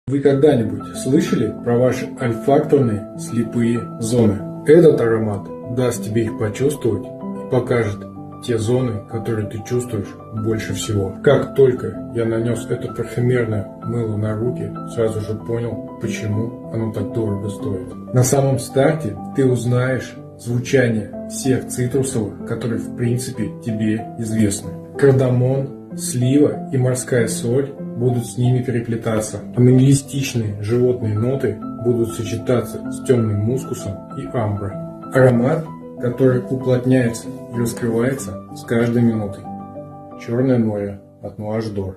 Вы когда-нибудь слышали про ваши альфакторные слепые зоны? Этот аромат даст тебе их почувствовать и покажет те зоны, которые ты чувствуешь больше всего. Как только я нанес это парфюмерное мыло на руки, сразу же понял, почему оно так дорого стоит. На самом старте ты узнаешь звучание всех цитрусовых, которые в принципе тебе известны. Кардамон, слива и морская соль будут с ними переплетаться, а минималистичные животные ноты будут сочетаться с темным мускусом и амброй. Аромат, который уплотняется и раскрывается с каждой минутой. Черное море от Nuage d'Or.